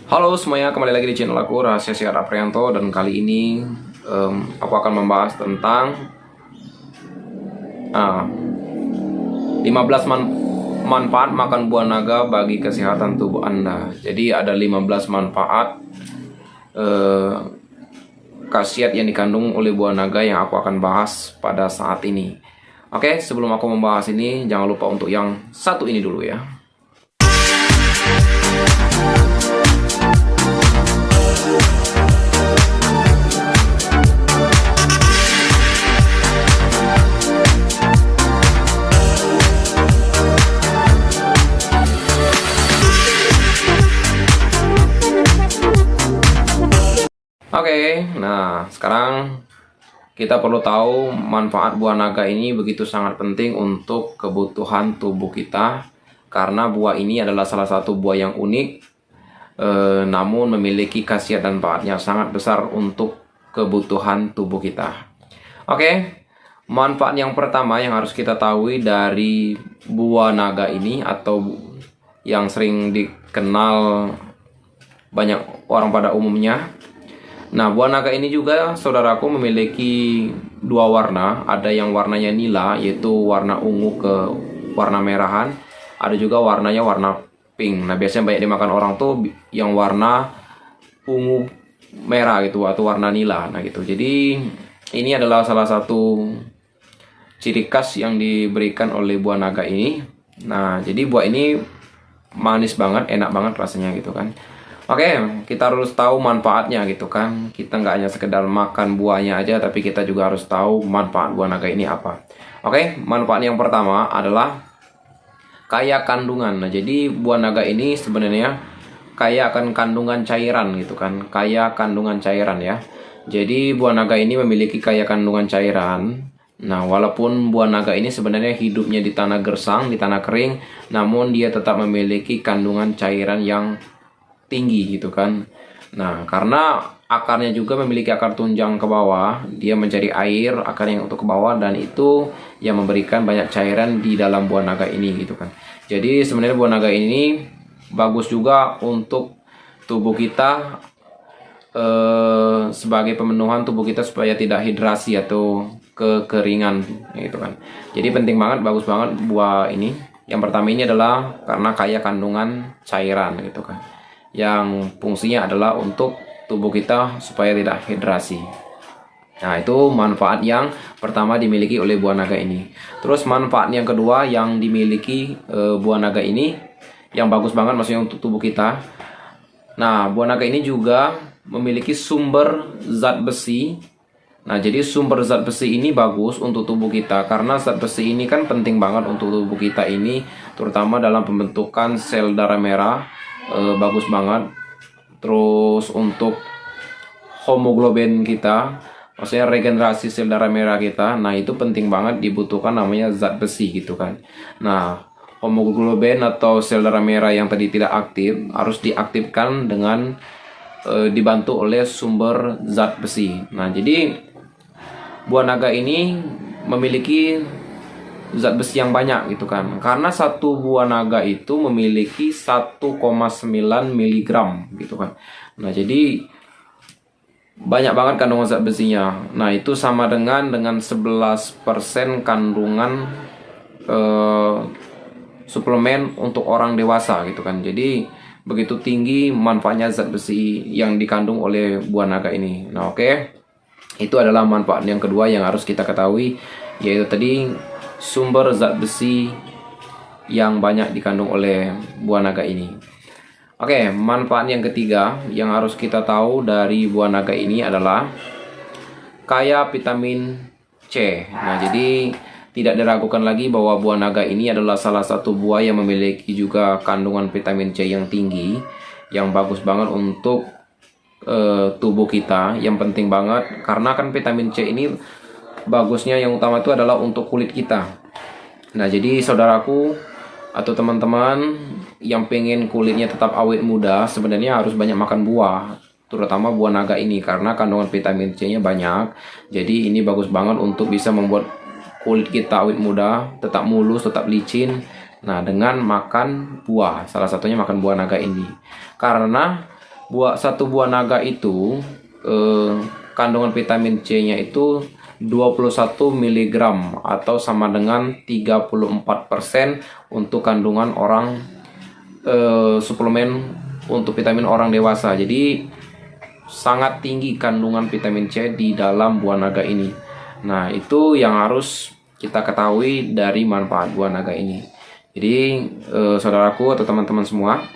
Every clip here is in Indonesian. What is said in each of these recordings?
Halo semuanya, kembali lagi di channel aku Rahasia Sehat Aprianto. Dan kali ini aku akan membahas tentang 15 manfaat makan buah naga bagi kesehatan tubuh Anda. Jadi ada 15 manfaat khasiat yang dikandung oleh buah naga yang aku akan bahas pada saat ini. Oke, sebelum aku membahas ini, jangan lupa untuk yang satu ini dulu ya. Oke, nah sekarang kita perlu tahu manfaat buah naga ini begitu sangat penting untuk kebutuhan tubuh kita. Karena buah ini adalah salah satu buah yang unik, namun memiliki khasiat dan manfaatnya sangat besar untuk kebutuhan tubuh kita. Oke, manfaat yang pertama yang harus kita tahu dari buah naga ini, atau yang sering dikenal banyak orang pada umumnya. Nah, buah naga ini juga, saudaraku, memiliki dua warna. Ada yang warnanya nila, yaitu warna ungu ke warna merahan. Ada juga warnanya warna pink. Nah, biasanya banyak dimakan orang tuh yang warna ungu merah gitu, atau warna nila. Nah, gitu. Jadi, ini adalah salah satu ciri khas yang diberikan oleh buah naga ini. Nah, jadi buah ini manis banget, enak banget rasanya gitu kan. Oke, kita harus tahu manfaatnya gitu kan. Kita nggak hanya sekedar makan buahnya aja, tapi kita juga harus tahu manfaat buah naga ini apa. Oke, manfaat yang pertama adalah kaya kandungan. Nah, jadi buah naga ini sebenarnya kaya akan kandungan cairan gitu kan. Kaya kandungan cairan ya. Jadi buah naga ini memiliki kaya kandungan cairan. Nah, walaupun buah naga ini sebenarnya hidupnya di tanah gersang, di tanah kering, namun dia tetap memiliki kandungan cairan yang tinggi gitu kan. Nah, karena akarnya juga memiliki akar tunjang ke bawah, dia mencari air, akarnya untuk ke bawah, dan itu yang memberikan banyak cairan di dalam buah naga ini gitu kan. Jadi sebenarnya buah naga ini bagus juga untuk tubuh kita, sebagai pemenuhan tubuh kita supaya tidak hidrasi atau kekeringan gitu kan. Jadi penting banget, bagus banget buah ini. Yang pertama ini adalah karena kaya kandungan cairan gitu kan, yang fungsinya adalah untuk tubuh kita supaya tidak hidrasi. Nah, itu manfaat yang pertama dimiliki oleh buah naga ini. Terus manfaat yang kedua yang dimiliki buah naga ini, yang bagus banget maksudnya untuk tubuh kita. Nah, buah naga ini juga memiliki sumber zat besi. Nah, jadi sumber zat besi ini bagus untuk tubuh kita, karena zat besi ini kan penting banget untuk tubuh kita ini, terutama dalam pembentukan sel darah merah. Bagus banget. Terus untuk hemoglobin kita, maksudnya regenerasi sel darah merah kita, nah itu penting banget, dibutuhkan namanya zat besi gitu kan. Nah, hemoglobin atau sel darah merah yang tadi tidak aktif harus diaktifkan dengan dibantu oleh sumber zat besi. Nah, jadi buah naga ini memiliki zat besi yang banyak gitu kan, karena satu buah naga itu memiliki 1,9 mg gitu kan. Nah, jadi banyak banget kandungan zat besinya. Nah, itu sama dengan 11% kandungan suplemen untuk orang dewasa gitu kan. Jadi begitu tinggi manfaatnya zat besi yang dikandung oleh buah naga ini. Nah, oke. Itu adalah manfaat yang kedua yang harus kita ketahui, yaitu tadi sumber zat besi yang banyak dikandung oleh buah naga ini. Oke, manfaat yang ketiga yang harus kita tahu dari buah naga ini adalah kaya vitamin C. Nah, jadi tidak diragukan lagi bahwa buah naga ini adalah salah satu buah yang memiliki juga kandungan vitamin C yang tinggi, yang bagus banget untuk tubuh kita, yang penting banget, karena kan vitamin C ini bagusnya yang utama itu adalah untuk kulit kita. Nah, jadi saudaraku atau teman-teman yang pengen kulitnya tetap awet muda, sebenarnya harus banyak makan buah, terutama buah naga ini, karena kandungan vitamin C nya banyak. Jadi ini bagus banget untuk bisa membuat kulit kita awet muda, tetap mulus, tetap licin. Nah, dengan makan buah, salah satunya makan buah naga ini. Karena satu buah naga itu kandungan vitamin C-nya itu 21 mg atau sama dengan 34% untuk kandungan orang suplemen untuk vitamin orang dewasa. Jadi sangat tinggi kandungan vitamin C di dalam buah naga ini. Nah, itu yang harus kita ketahui dari manfaat buah naga ini. Jadi saudaraku atau teman-teman semua,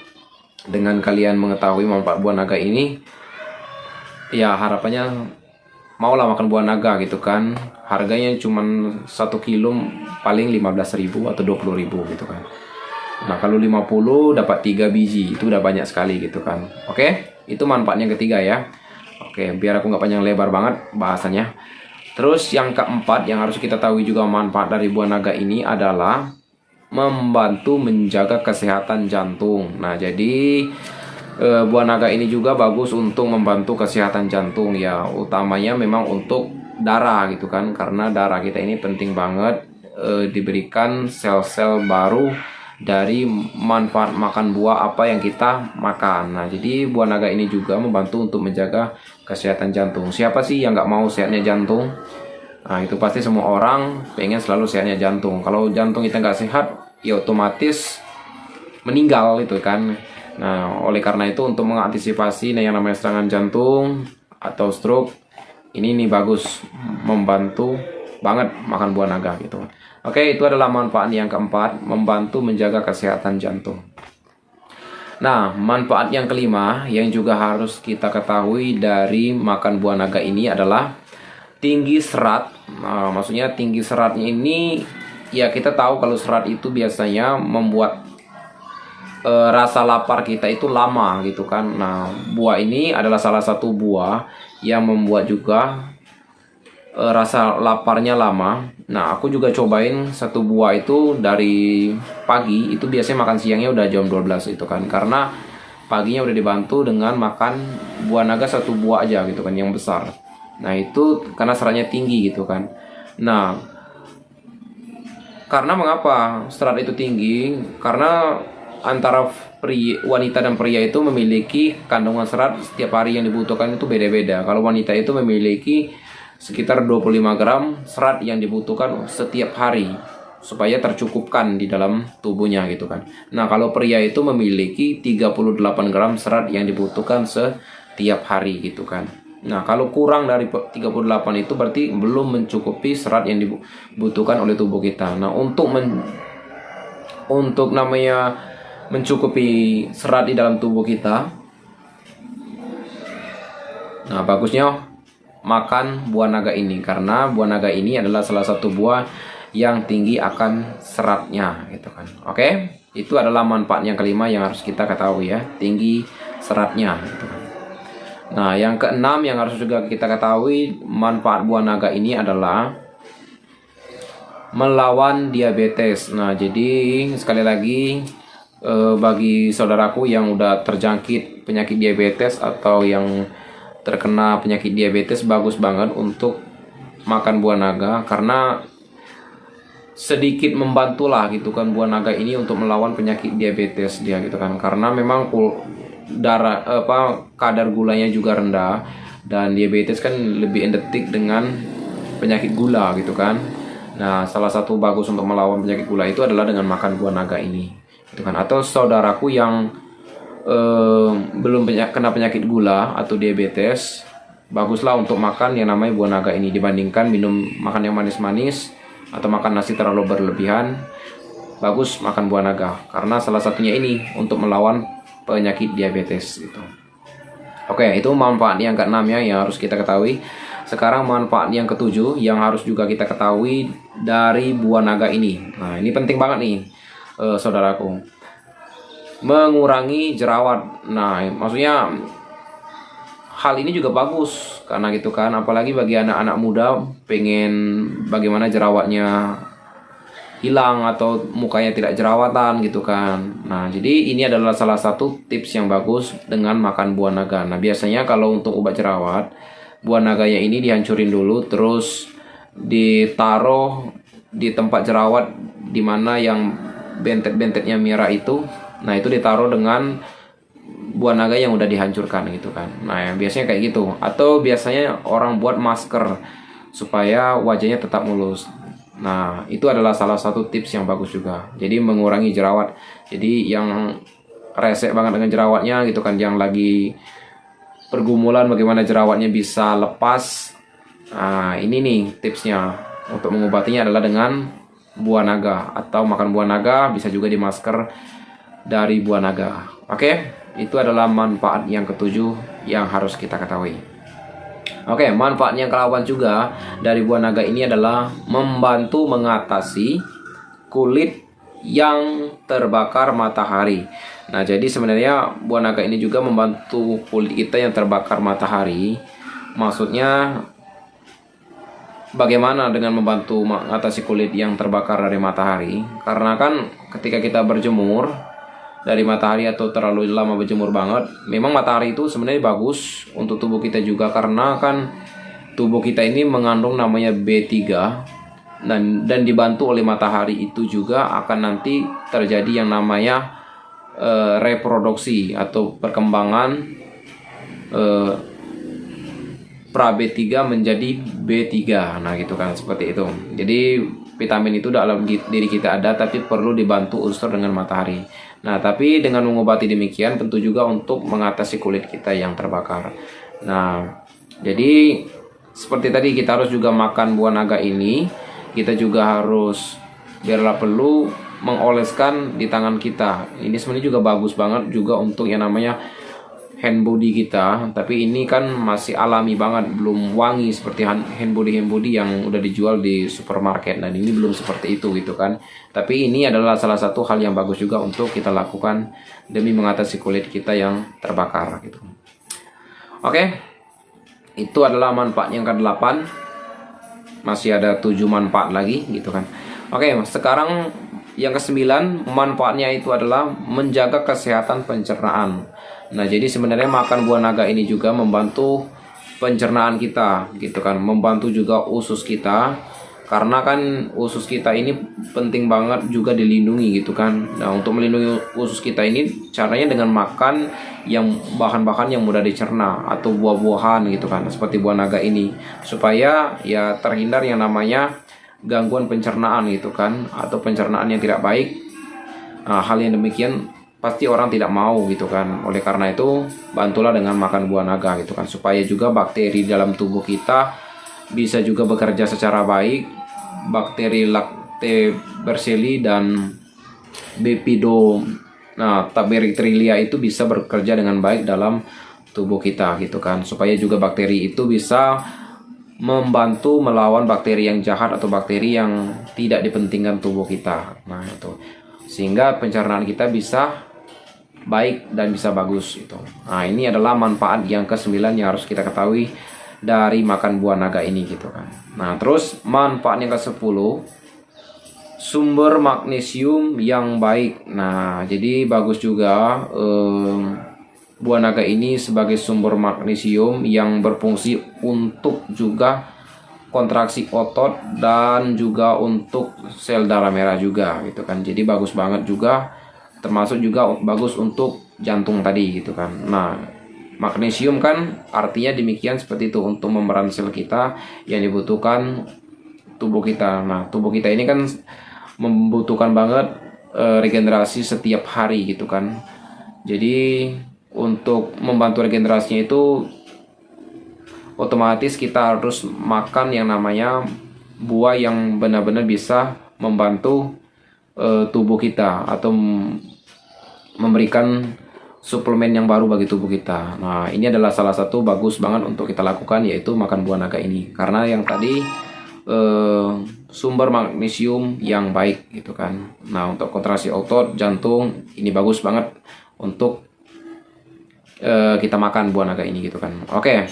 dengan kalian mengetahui manfaat buah naga ini, ya harapannya maulah makan buah naga gitu kan. Harganya cuma 1 kilo paling 15.000 atau 20.000 gitu kan. Nah, kalau 50 dapat 3 biji, itu udah banyak sekali gitu kan. Oke, itu manfaatnya yang ketiga ya. Oke, biar aku nggak panjang lebar banget bahasannya. Terus yang keempat yang harus kita tahu juga manfaat dari buah naga ini adalah membantu menjaga kesehatan jantung. Nah, jadi buah naga ini juga bagus untuk membantu kesehatan jantung ya, utamanya memang untuk darah gitu kan, karena darah kita ini penting banget diberikan sel-sel baru dari manfaat makan buah apa yang kita makan. Nah, jadi buah naga ini juga membantu untuk menjaga kesehatan jantung. Siapa sih yang nggak mau sehatnya jantung? Nah, itu pasti semua orang pengen selalu sehatnya jantung. Kalau jantung kita nggak sehat, ya otomatis meninggal itu kan. Nah, oleh karena itu untuk mengantisipasi yang namanya serangan jantung atau stroke, ini nih bagus, membantu banget makan buah naga gitu. Oke, itu adalah manfaat yang keempat, membantu menjaga kesehatan jantung. Nah, manfaat yang kelima yang juga harus kita ketahui dari makan buah naga ini adalah tinggi serat. Nah, maksudnya tinggi seratnya ini, ya kita tahu kalau serat itu biasanya membuat rasa lapar kita itu lama gitu kan. Nah, buah ini adalah salah satu buah yang membuat juga rasa laparnya lama. Nah, aku juga cobain satu buah itu dari pagi, itu biasanya makan siangnya udah jam 12 itu kan, karena paginya udah dibantu dengan makan buah naga satu buah aja gitu kan, yang besar. Nah, itu karena seratnya tinggi gitu kan. Nah, karena mengapa serat itu tinggi? Karena antara wanita dan pria itu memiliki kandungan serat setiap hari yang dibutuhkan itu beda-beda. Kalau wanita itu memiliki sekitar 25 gram serat yang dibutuhkan setiap hari supaya tercukupkan di dalam tubuhnya gitu kan. Nah, kalau pria itu memiliki 38 gram serat yang dibutuhkan setiap hari gitu kan. Nah, kalau kurang dari 38 itu berarti belum mencukupi serat yang dibutuhkan oleh tubuh kita. Nah, untuk namanya mencukupi serat di dalam tubuh kita, nah bagusnya makan buah naga ini, karena buah naga ini adalah salah satu buah yang tinggi akan seratnya gitu kan. Oke, itu adalah manfaat yang kelima yang harus kita ketahui ya, tinggi seratnya gitu kan. Nah, yang keenam yang harus juga kita ketahui manfaat buah naga ini adalah melawan diabetes. Nah, jadi sekali lagi bagi saudaraku yang udah terjangkit penyakit diabetes atau yang terkena penyakit diabetes, bagus banget untuk makan buah naga, karena sedikit membantulah gitu kan buah naga ini untuk melawan penyakit diabetes dia gitu kan, karena memang kadar gulanya juga rendah, dan diabetes kan lebih identik dengan penyakit gula gitu kan. Nah, salah satu bagus untuk melawan penyakit gula itu adalah dengan makan buah naga ini gitu kan. Atau saudaraku yang belum kena penyakit gula atau diabetes, baguslah untuk makan yang namanya buah naga ini dibandingkan makan yang manis-manis atau makan nasi terlalu berlebihan. Bagus makan buah naga karena salah satunya ini untuk melawan penyakit diabetes gitu. Oke, itu manfaat yang keenam ya yang harus kita ketahui. Sekarang manfaat yang ketujuh yang harus juga kita ketahui dari buah naga ini. Nah, ini penting banget nih saudaraku, mengurangi jerawat. Nah, maksudnya hal ini juga bagus karena gitu kan, apalagi bagi anak-anak muda pengen bagaimana jerawatnya hilang atau mukanya tidak jerawatan gitu kan. Nah, jadi ini adalah salah satu tips yang bagus dengan makan buah naga. Nah, biasanya kalau untuk obat jerawat, buah naganya ini dihancurin dulu, terus ditaruh di tempat jerawat dimana yang bentet-bentetnya merah itu. Nah, itu ditaruh dengan buah naga yang udah dihancurkan gitu kan. Nah, yang biasanya kayak gitu. Atau biasanya orang buat masker supaya wajahnya tetap mulus. Nah, itu adalah salah satu tips yang bagus juga. Jadi mengurangi jerawat. Jadi yang resek banget dengan jerawatnya gitu kan, yang lagi pergumulan bagaimana jerawatnya bisa lepas. Nah, ini nih tipsnya. Untuk mengobatinya adalah dengan buah naga atau makan buah naga, bisa juga di masker dari buah naga. Oke, itu adalah manfaat yang ketujuh yang harus kita ketahui. Oke, manfaat yang ke-8 juga dari buah naga ini adalah membantu mengatasi kulit yang terbakar matahari. Nah, jadi sebenarnya buah naga ini juga membantu kulit kita yang terbakar matahari. Maksudnya bagaimana dengan membantu mengatasi kulit yang terbakar dari matahari? Karena kan ketika kita berjemur dari matahari atau terlalu lama berjemur banget, memang matahari itu sebenarnya bagus untuk tubuh kita juga, karena kan tubuh kita ini mengandung namanya B3, dan dibantu oleh matahari itu juga akan nanti terjadi yang namanya reproduksi atau perkembangan pra B3 menjadi B3. Nah gitu kan, seperti itu. Jadi vitamin itu dalam diri kita ada, tapi perlu dibantu unsur dengan matahari. Nah, tapi dengan mengobati demikian tentu juga untuk mengatasi kulit kita yang terbakar. Nah, jadi seperti tadi kita harus juga makan buah naga ini. Kita juga harus biarlah perlu mengoleskan di tangan kita. Ini sebenarnya juga bagus banget juga untuk yang namanya hand body kita, tapi ini kan masih alami banget, belum wangi seperti hand body yang udah dijual di supermarket. Dan ini belum seperti itu gitu kan. Tapi ini adalah salah satu hal yang bagus juga untuk kita lakukan demi mengatasi kulit kita yang terbakar gitu. Oke, itu adalah manfaat yang ke-8. Masih ada 7 manfaat lagi gitu kan. Oke, sekarang yang ke-9 manfaatnya itu adalah menjaga kesehatan pencernaan. Nah, jadi sebenarnya makan buah naga ini juga membantu pencernaan kita gitu kan, membantu juga usus kita, karena kan usus kita ini penting banget juga dilindungi gitu kan. Nah, untuk melindungi usus kita ini caranya dengan makan yang bahan-bahan yang mudah dicerna atau buah-buahan gitu kan, seperti buah naga ini, supaya ya terhindar yang namanya gangguan pencernaan gitu kan, atau pencernaan yang tidak baik. Nah, hal yang demikian pasti orang tidak mau gitu kan. Oleh karena itu bantulah dengan makan buah naga gitu kan, supaya juga bakteri dalam tubuh kita bisa juga bekerja secara baik. Bakteri Lactobacillus dan Bifidobacteriaceae itu bisa bekerja dengan baik dalam tubuh kita gitu kan, supaya juga bakteri itu bisa membantu melawan bakteri yang jahat atau bakteri yang tidak dipentingkan tubuh kita. Nah, itu sehingga pencernaan kita bisa baik dan bisa bagus itu. Nah, ini adalah manfaat yang ke-9 yang harus kita ketahui dari makan buah naga ini gitu kan. Nah, terus manfaat yang ke-10, sumber magnesium yang baik. Nah, jadi bagus juga buah naga ini sebagai sumber magnesium yang berfungsi untuk juga kontraksi otot dan juga untuk sel darah merah juga gitu kan. Jadi bagus banget juga, termasuk juga bagus untuk jantung tadi gitu kan. Nah, magnesium kan artinya demikian seperti itu, untuk membran sel kita yang dibutuhkan tubuh kita. Nah, tubuh kita ini kan membutuhkan banget regenerasi setiap hari gitu kan. Jadi untuk membantu regenerasinya itu otomatis kita harus makan yang namanya buah yang benar-benar bisa membantu tubuh kita, atau memberikan suplemen yang baru bagi tubuh kita. Nah, ini adalah salah satu bagus banget untuk kita lakukan, yaitu makan buah naga ini, karena yang tadi sumber magnesium yang baik gitu kan. Nah, untuk kontraksi otot, jantung, ini bagus banget untuk kita makan buah naga ini gitu kan. Oke,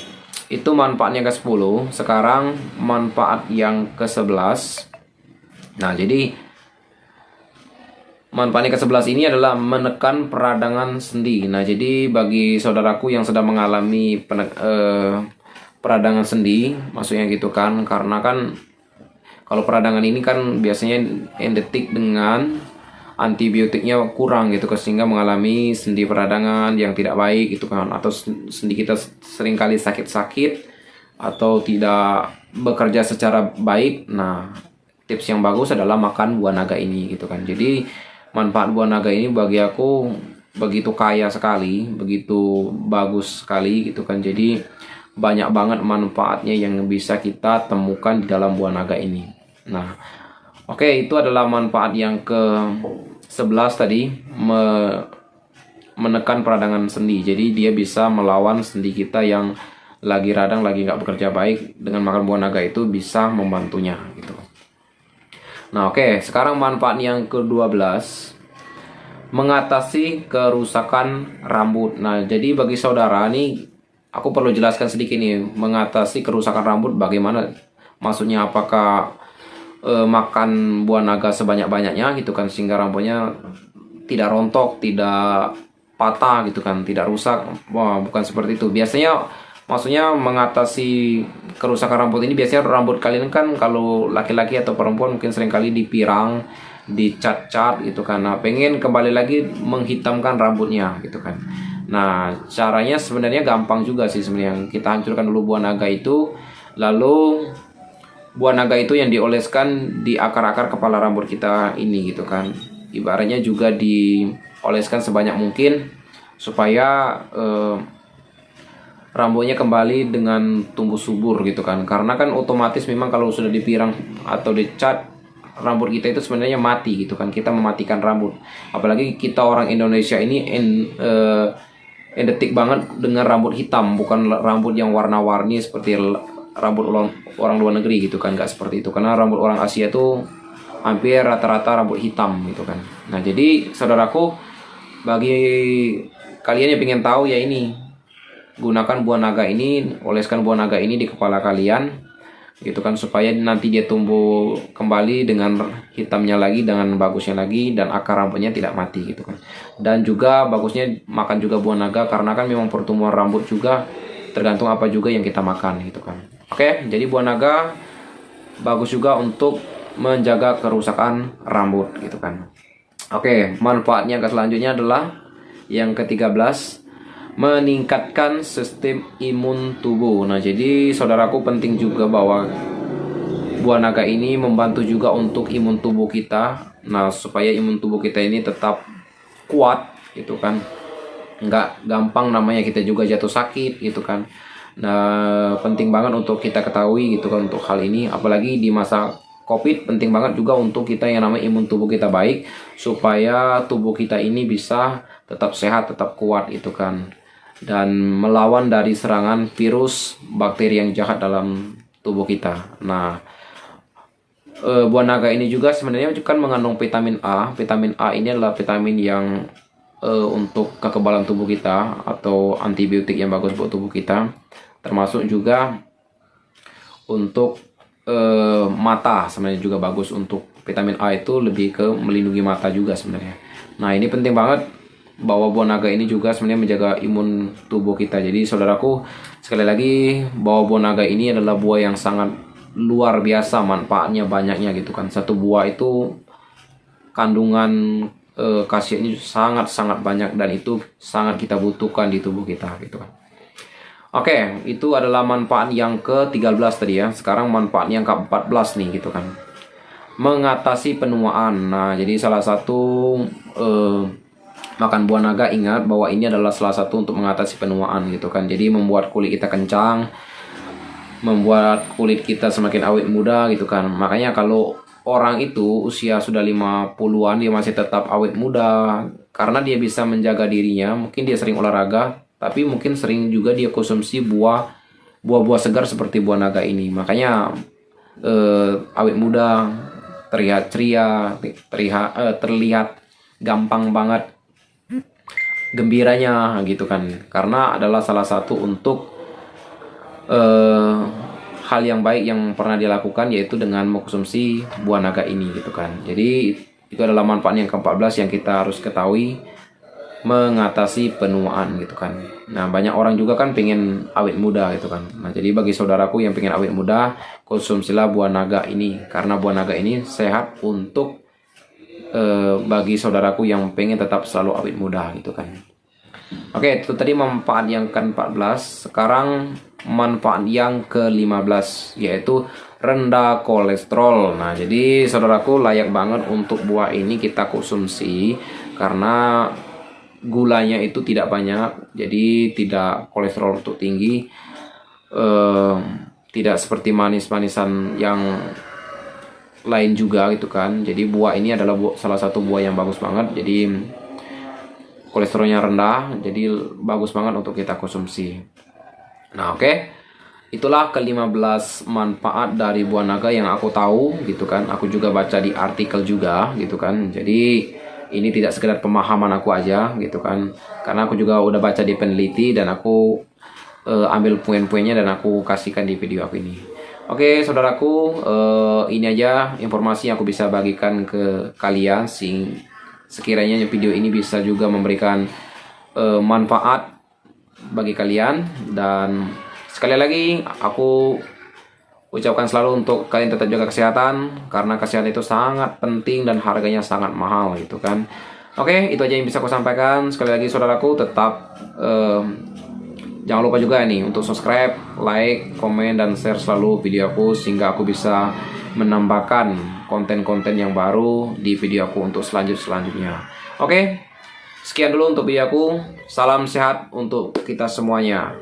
itu manfaat yang ke-10. Sekarang manfaat yang ke-11. Nah, jadi manfaat yang ke-11 ini adalah menekan peradangan sendi. Nah, jadi bagi saudaraku yang sedang mengalami peradangan sendi, maksudnya gitu kan, karena kan kalau peradangan ini kan biasanya identik dengan antibiotiknya kurang gitu kan, sehingga mengalami sendi peradangan yang tidak baik gitu kan, atau sendi kita seringkali sakit-sakit atau tidak bekerja secara baik. Nah, tips yang bagus adalah makan buah naga ini gitu kan. Jadi manfaat buah naga ini bagi aku begitu kaya sekali, begitu bagus sekali gitu kan. Jadi banyak banget manfaatnya yang bisa kita temukan di dalam buah naga ini. Nah, oke, itu adalah manfaat yang ke-11 tadi, menekan peradangan sendi. Jadi dia bisa melawan sendi kita yang lagi radang, lagi nggak bekerja baik. Dengan makan buah naga itu bisa membantunya gitu. Nah, oke, sekarang manfaat yang ke-12, mengatasi kerusakan rambut. Nah, jadi bagi saudara nih, aku perlu jelaskan sedikit nih, mengatasi kerusakan rambut bagaimana? Maksudnya apakah makan buah naga sebanyak-banyaknya gitu kan, sehingga rambutnya tidak rontok, tidak patah gitu kan, tidak rusak? Wah, bukan seperti itu. Biasanya maksudnya mengatasi kerusakan rambut ini, biasanya rambut kalian kan kalau laki-laki atau perempuan mungkin seringkali dipirang, dicat-cat gitu kan. Nah, pengen kembali lagi menghitamkan rambutnya gitu kan. Nah, caranya sebenarnya gampang juga sih sebenarnya. Kita hancurkan dulu buah naga itu, lalu buah naga itu yang dioleskan di akar-akar kepala rambut kita ini gitu kan. Ibaratnya juga dioleskan sebanyak mungkin supaya rambutnya kembali dengan tumbuh subur gitu kan. Karena kan otomatis memang kalau sudah dipirang atau dicat, rambut kita itu sebenarnya mati gitu kan. Kita mematikan rambut. Apalagi kita orang Indonesia ini identik banget dengan rambut hitam, bukan rambut yang warna-warni seperti rambut orang luar negeri gitu kan. Nggak seperti itu, karena rambut orang Asia itu hampir rata-rata rambut hitam gitu kan. Nah, jadi saudaraku, bagi kalian yang pengen tahu ya ini, gunakan buah naga ini, oleskan buah naga ini di kepala kalian gitu kan, supaya nanti dia tumbuh kembali dengan hitamnya lagi, dengan bagusnya lagi, dan akar rambutnya tidak mati gitu kan. Dan juga bagusnya makan juga buah naga, karena kan memang pertumbuhan rambut juga tergantung apa juga yang kita makan gitu kan. Oke, jadi buah naga bagus juga untuk menjaga kerusakan rambut gitu kan. Oke, manfaatnya selanjutnya adalah yang ke-13, meningkatkan sistem imun tubuh. Nah, jadi saudaraku, penting juga bahwa buah naga ini membantu juga untuk imun tubuh kita. Nah, supaya imun tubuh kita ini tetap kuat gitu kan, nggak gampang namanya kita juga jatuh sakit gitu kan. Nah, penting banget untuk kita ketahui gitu kan untuk hal ini, apalagi di masa COVID. Penting banget juga untuk kita yang namanya imun tubuh kita baik, supaya tubuh kita ini bisa tetap sehat, tetap kuat gitu kan, dan melawan dari serangan virus, bakteri yang jahat dalam tubuh kita. Nah, buah naga ini juga sebenarnya kan mengandung vitamin A. Vitamin A ini adalah vitamin yang untuk kekebalan tubuh kita, atau antibiotik yang bagus buat tubuh kita. Termasuk juga untuk mata, sebenarnya juga bagus. Untuk vitamin A itu lebih ke melindungi mata juga sebenarnya. Nah, ini penting banget bahwa buah naga ini juga sebenarnya menjaga imun tubuh kita. Jadi saudaraku, sekali lagi, bahwa buah naga ini adalah buah yang sangat luar biasa manfaatnya, banyaknya gitu kan. Satu buah itu kandungan khasiatnya sangat-sangat banyak, dan itu sangat kita butuhkan di tubuh kita gitu kan. Oke, itu adalah manfaat yang ke-13 tadi ya. Sekarang manfaat yang ke-14 nih gitu kan, mengatasi penuaan. Nah, jadi salah satu makan buah naga, ingat bahwa ini adalah salah satu untuk mengatasi penuaan gitu kan. Jadi membuat kulit kita kencang, membuat kulit kita semakin awet muda gitu kan. Makanya kalau orang itu usia sudah 50-an, dia masih tetap awet muda, karena dia bisa menjaga dirinya. Mungkin dia sering olahraga, tapi mungkin sering juga dia konsumsi buah-buah segar seperti buah naga ini. Makanya awet muda, terlihat ceria, terlihat gampang banget gembiranya gitu kan, karena adalah salah satu untuk hal yang baik yang pernah dilakukan, yaitu dengan mengkonsumsi buah naga ini gitu kan. Jadi itu adalah manfaat yang ke-14 yang kita harus ketahui, mengatasi penuaan gitu kan. Nah, banyak orang juga kan pengen awet muda gitu kan. Nah, jadi bagi saudaraku yang pengen awet muda, konsumsilah buah naga ini, karena buah naga ini sehat untuk bagi saudaraku yang pengen tetap selalu awet muda gitu kan. Oke, itu tadi manfaat yang ke-14. Sekarang manfaat yang ke-15, yaitu rendah kolesterol. Nah, jadi saudaraku layak banget untuk buah ini kita konsumsi karena gulanya itu tidak banyak, jadi tidak kolesterol untuk tinggi, tidak seperti manis-manisan yang lain juga gitu kan. Jadi buah ini adalah salah satu buah yang bagus banget. Jadi kolesterolnya rendah, jadi bagus banget untuk kita konsumsi. Nah, oke. Itulah ke-15 manfaat dari buah naga yang aku tahu gitu kan. Aku juga baca di artikel juga gitu kan. Jadi ini tidak sekedar pemahaman aku aja gitu kan. Karena aku juga udah baca di peneliti dan aku ambil poin-poinnya dan aku kasihkan di video aku ini. Oke, saudaraku, ini aja informasi yang aku bisa bagikan ke kalian. Sekiranya video ini bisa juga memberikan manfaat bagi kalian. Dan sekali lagi aku ucapkan selalu untuk kalian tetap jaga kesehatan, karena kesehatan itu sangat penting dan harganya sangat mahal gitu kan. Oke, itu aja yang bisa aku sampaikan. Sekali lagi saudaraku, tetap jangan lupa juga nih untuk subscribe, like, komen, dan share selalu video aku sehingga aku bisa menambahkan konten-konten yang baru di video aku untuk selanjutnya. Oke, sekian dulu untuk video aku. Salam sehat untuk kita semuanya.